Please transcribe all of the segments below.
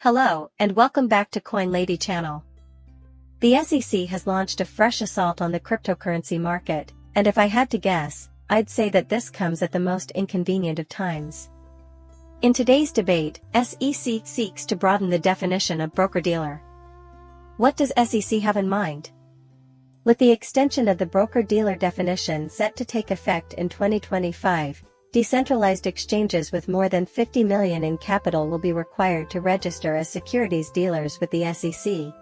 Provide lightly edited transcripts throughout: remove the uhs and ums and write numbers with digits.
Hello, and welcome back to Coin Lady channel. The SEC has launched a fresh assault on the cryptocurrency market, and if I had to guess, I'd say that this comes at the most inconvenient of times. In today's debate, SEC seeks to broaden the definition of broker-dealer. What does SEC have in mind? With the extension of the broker-dealer definition set to take effect in 2025, decentralized exchanges with more than 50 million in capital will be required to register as securities dealers with the SEC.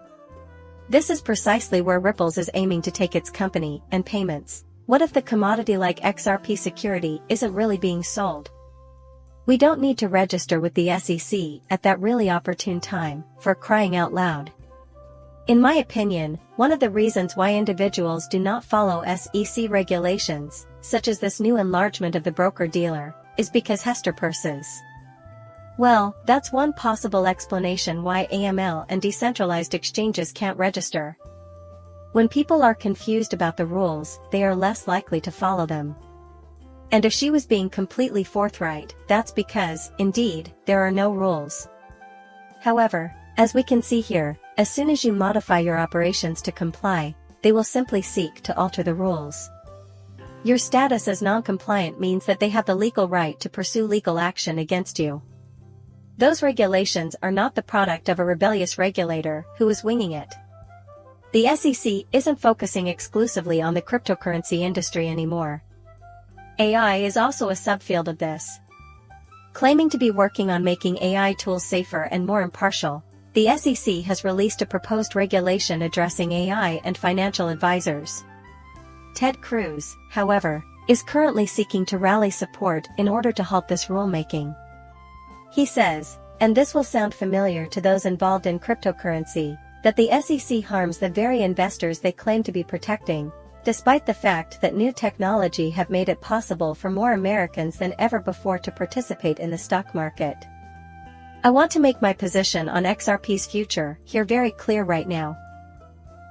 This is precisely where Ripple's is aiming to take its company and payments. What if the commodity like XRP security isn't really being sold? We don't need to register with the SEC at that really opportune time, for crying out loud. In my opinion, one of the reasons why individuals do not follow SEC regulations, such as this new enlargement of the broker-dealer, is because Hester purses. Well, that's one possible explanation why AML and decentralized exchanges can't register. When people are confused about the rules, they are less likely to follow them. And if she was being completely forthright, that's because, indeed, there are no rules. However, as we can see here, as soon as you modify your operations to comply, they will simply seek to alter the rules. Your status as non-compliant means that they have the legal right to pursue legal action against you. Those regulations are not the product of a rebellious regulator who is winging it. The SEC isn't focusing exclusively on the cryptocurrency industry anymore. AI is also a subfield of this. Claiming to be working on making AI tools safer and more impartial, the SEC has released a proposed regulation addressing AI and financial advisors. Ted Cruz, however, is currently seeking to rally support in order to halt this rulemaking. He says, and this will sound familiar to those involved in cryptocurrency, that the SEC harms the very investors they claim to be protecting, despite the fact that new technology have made it possible for more Americans than ever before to participate in the stock market. I want to make my position on XRP's future here very clear right now.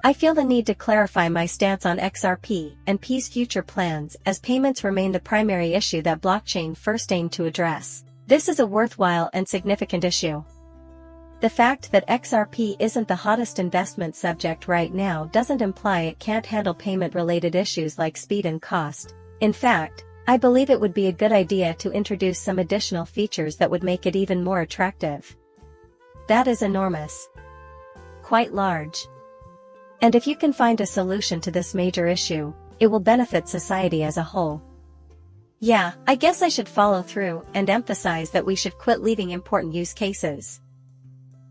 I feel the need to clarify my stance on XRP and P's future plans as payments remain the primary issue that blockchain first aimed to address. This is a worthwhile and significant issue. The fact that XRP isn't the hottest investment subject right now doesn't imply it can't handle payment-related issues like speed and cost. In fact, I believe it would be a good idea to introduce some additional features that would make it even more attractive. That is enormous. Quite large. And if you can find a solution to this major issue, it will benefit society as a whole. Yeah, I guess I should follow through and emphasize that we should quit leaving important use cases.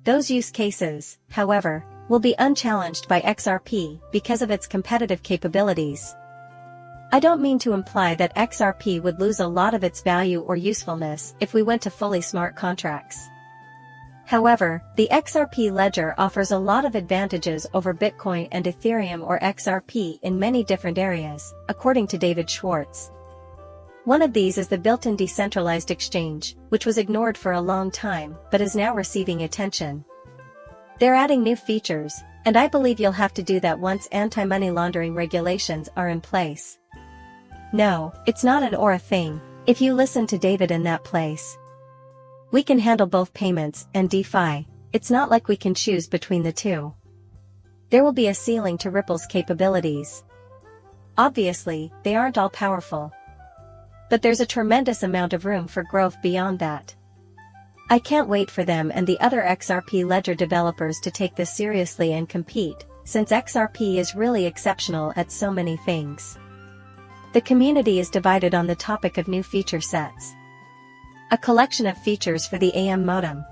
Those use cases, however, will be unchallenged by XRP because of its competitive capabilities. I don't mean to imply that XRP would lose a lot of its value or usefulness if we went to fully smart contracts. However, the XRP ledger offers a lot of advantages over Bitcoin and Ethereum or XRP in many different areas, according to David Schwartz. One of these is the built-in decentralized exchange, which was ignored for a long time but is now receiving attention. They're adding new features, and I believe you'll have to do that once anti-money laundering regulations are in place. No, it's not an or a thing, if you listen to David in that place. We can handle both payments and DeFi, it's not like we can choose between the two. There will be a ceiling to Ripple's capabilities. Obviously, they aren't all powerful. But there's a tremendous amount of room for growth beyond that. I can't wait for them and the other XRP ledger developers to take this seriously and compete, since XRP is really exceptional at so many things. The community is divided on the topic of new feature sets. A collection of features for the AM modem.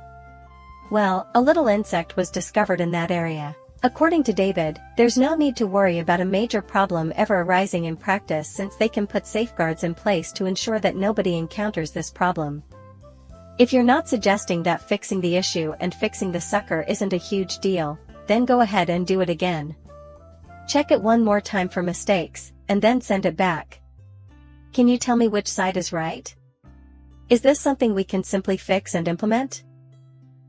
Well, a little insect was discovered in that area. According to David, there's no need to worry about a major problem ever arising in practice since they can put safeguards in place to ensure that nobody encounters this problem. If you're not suggesting that fixing the issue and fixing the sucker isn't a huge deal, then go ahead and do it again. Check it one more time for mistakes, and then send it back. Can you tell me which side is right? Is this something we can simply fix and implement?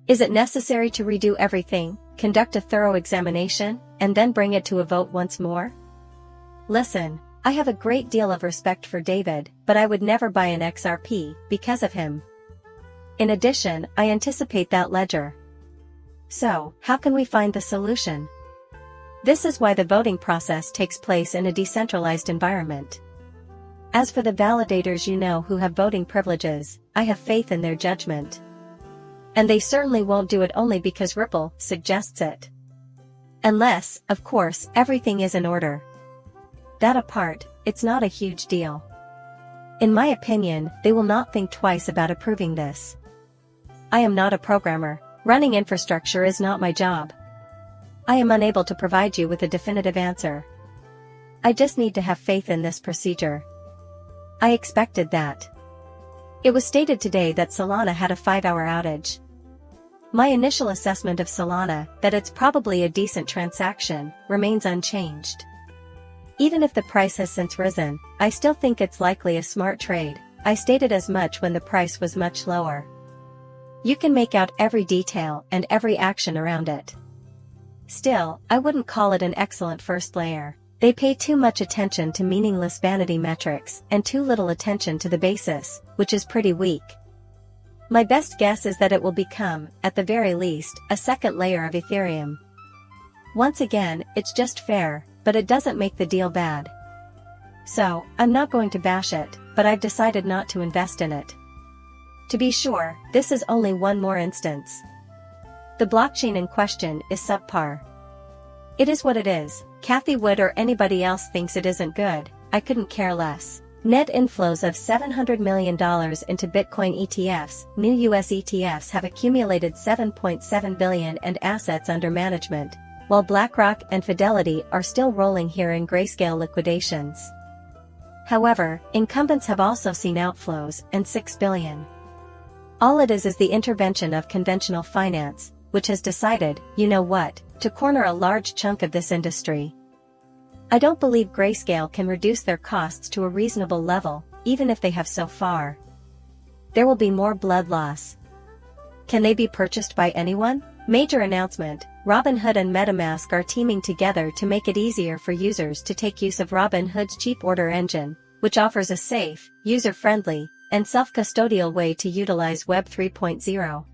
Is it necessary to redo everything, conduct a thorough examination, and then bring it to a vote once more? Listen, I have a great deal of respect for David, but I would never buy an XRP because of him. In addition, I anticipate that ledger. So, how can we find the solution? This is why the voting process takes place in a decentralized environment. As for the validators you know who have voting privileges, I have faith in their judgment. And they certainly won't do it only because Ripple suggests it. Unless, of course, everything is in order. That apart, it's not a huge deal. In my opinion, they will not think twice about approving this. I am not a programmer. Running infrastructure is not my job. I am unable to provide you with a definitive answer. I just need to have faith in this procedure. I expected that. It was stated today that Solana had a 5-hour outage. My initial assessment of Solana, that it's probably a decent transaction, remains unchanged. Even if the price has since risen, I still think it's likely a smart trade. I stated as much when the price was much lower. You can make out every detail and every action around it. Still, I wouldn't call it an excellent first layer. They pay too much attention to meaningless vanity metrics and too little attention to the basis, which is pretty weak. My best guess is that it will become, at the very least, a second layer of Ethereum. Once again, it's just fair, but it doesn't make the deal bad. So, I'm not going to bash it, but I've decided not to invest in it. To be sure, this is only one more instance. The blockchain in question is subpar. It is what it is. Cathie Wood or anybody else thinks it isn't good, I couldn't care less. Net inflows of $700 million into Bitcoin ETFs, new US ETFs have accumulated $7.7 billion and assets under management, while BlackRock and Fidelity are still rolling here in grayscale liquidations. However, incumbents have also seen outflows, and $6 billion. All it is the intervention of conventional finance, which has decided, you know what, to corner a large chunk of this industry. I don't believe Grayscale can reduce their costs to a reasonable level, even if they have so far. There will be more blood loss. Can they be purchased by anyone? Major announcement: Robinhood and MetaMask are teaming together to make it easier for users to take use of Robinhood's cheap order engine, which offers a safe, user-friendly, and self-custodial way to utilize Web 3.0.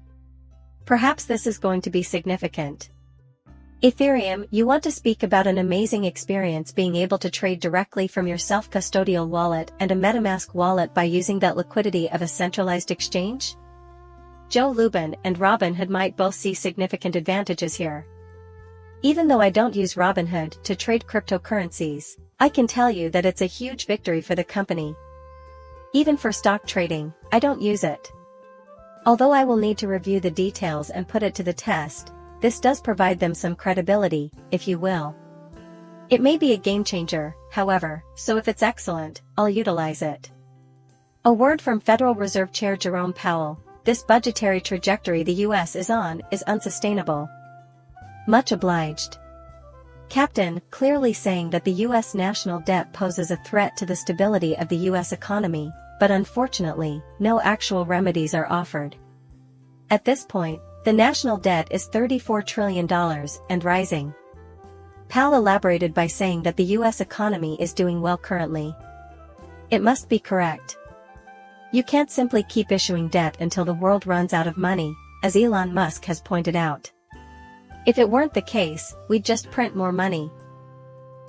Perhaps this is going to be significant. Ethereum, you want to speak about an amazing experience being able to trade directly from your self-custodial wallet and a MetaMask wallet by using that liquidity of a centralized exchange? Joe Lubin and Robinhood might both see significant advantages here. Even though I don't use Robinhood to trade cryptocurrencies, I can tell you that it's a huge victory for the company. Even for stock trading, I don't use it. Although I will need to review the details and put it to the test, this does provide them some credibility, if you will. It may be a game changer, however, so if it's excellent, I'll utilize it. A word from Federal Reserve Chair Jerome Powell: this budgetary trajectory the US is on is unsustainable. Much obliged. Captain, clearly saying that the US national debt poses a threat to the stability of the US economy, but unfortunately, no actual remedies are offered. At this point, the national debt is $34 trillion and rising. Powell elaborated by saying that the US economy is doing well currently. It must be correct. You can't simply keep issuing debt until the world runs out of money, as Elon Musk has pointed out. If it weren't the case, we'd just print more money.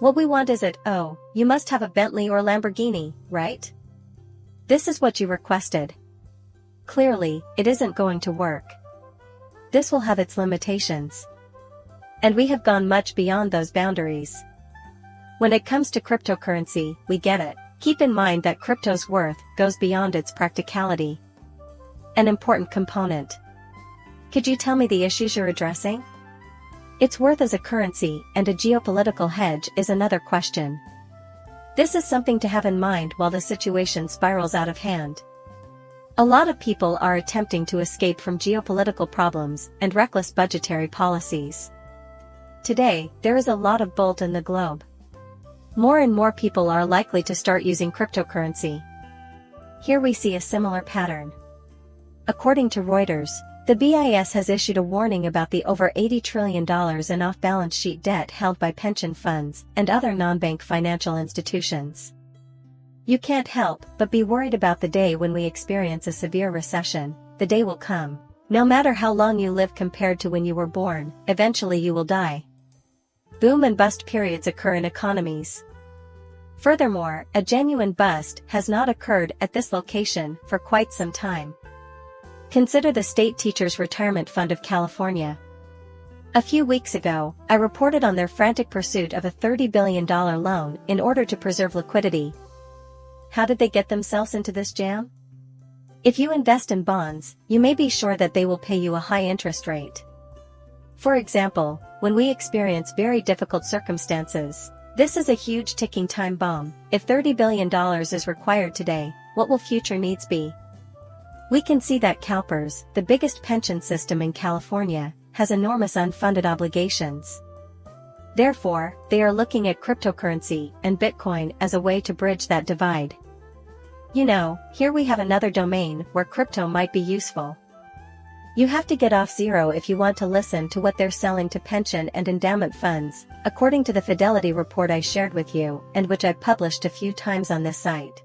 What we want is oh, you must have a Bentley or Lamborghini, right? This is what you requested. Clearly, it isn't going to work. This will have its limitations. And we have gone much beyond those boundaries. When it comes to cryptocurrency, we get it. Keep in mind that crypto's worth goes beyond its practicality. An important component. Could you tell me the issues you're addressing? Its worth as a currency and a geopolitical hedge is another question. This is something to have in mind while the situation spirals out of hand. A lot of people are attempting to escape from geopolitical problems and reckless budgetary policies. Today, there is a lot of bolt in the globe. More and more people are likely to start using cryptocurrency. Here we see a similar pattern. According to Reuters, the BIS has issued a warning about the over $80 trillion in off-balance sheet debt held by pension funds and other non-bank financial institutions. You can't help but be worried about the day when we experience a severe recession. The day will come. No matter how long you live compared to when you were born, eventually you will die. Boom and bust periods occur in economies. Furthermore, a genuine bust has not occurred at this location for quite some time. Consider the State Teachers Retirement Fund of California. A few weeks ago, I reported on their frantic pursuit of a $30 billion loan in order to preserve liquidity. How did they get themselves into this jam? If you invest in bonds, you may be sure that they will pay you a high interest rate. For example, when we experience very difficult circumstances, this is a huge ticking time bomb. If $30 billion is required today, what will future needs be? We can see that CalPERS, the biggest pension system in California, has enormous unfunded obligations. Therefore, they are looking at cryptocurrency and Bitcoin as a way to bridge that divide. You know, here we have another domain where crypto might be useful. You have to get off zero if you want to listen to what they're selling to pension and endowment funds, according to the Fidelity report I shared with you and which I published a few times on this site.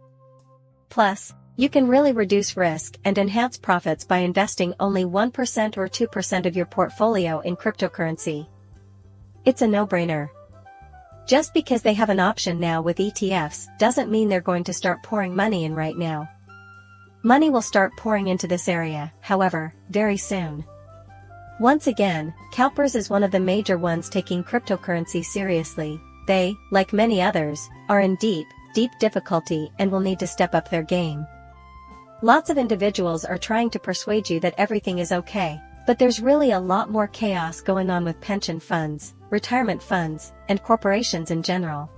Plus, you can really reduce risk and enhance profits by investing only 1% or 2% of your portfolio in cryptocurrency. It's a no-brainer. Just because they have an option now with ETFs doesn't mean they're going to start pouring money in right now. Money will start pouring into this area, however, very soon. Once again, CalPERS is one of the major ones taking cryptocurrency seriously. They, like many others, are in deep difficulty and will need to step up their game. Lots of individuals are trying to persuade you that everything is okay, but there's really a lot more chaos going on with pension funds, retirement funds, and corporations in general.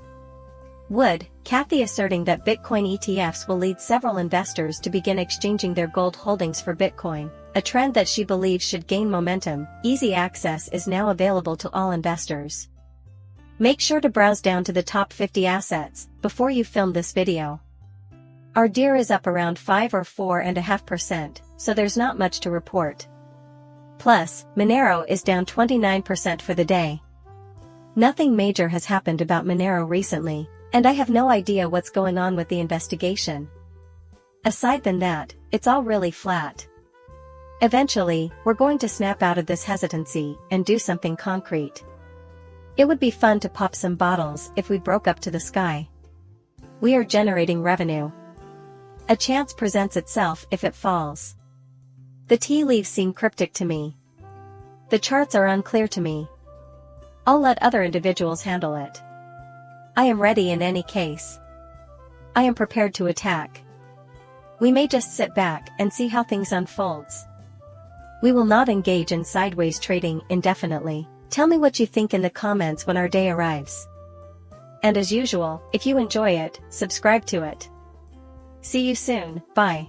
Kathy asserting that Bitcoin ETFs will lead several investors to begin exchanging their gold holdings for Bitcoin, a trend that she believes should gain momentum. Easy access is now available to all investors. Make sure to browse down to the top 50 assets before you film this video. Our DER is up around 5 or 4.5%, so there's not much to report. Plus, Monero is down 29% for the day. Nothing major has happened about Monero recently, and I have no idea what's going on with the investigation. Aside from that, it's all really flat. Eventually, we're going to snap out of this hesitancy and do something concrete. It would be fun to pop some bottles if we broke up to the sky. We are generating revenue. A chance presents itself if it falls. The tea leaves seem cryptic to me. The charts are unclear to me. I'll let other individuals handle it. I am ready in any case. I am prepared to attack. We may just sit back and see how things unfolds. We will not engage in sideways trading indefinitely. Tell me what you think in the comments when our day arrives. And as usual, if you enjoy it, subscribe to it. See you soon, bye.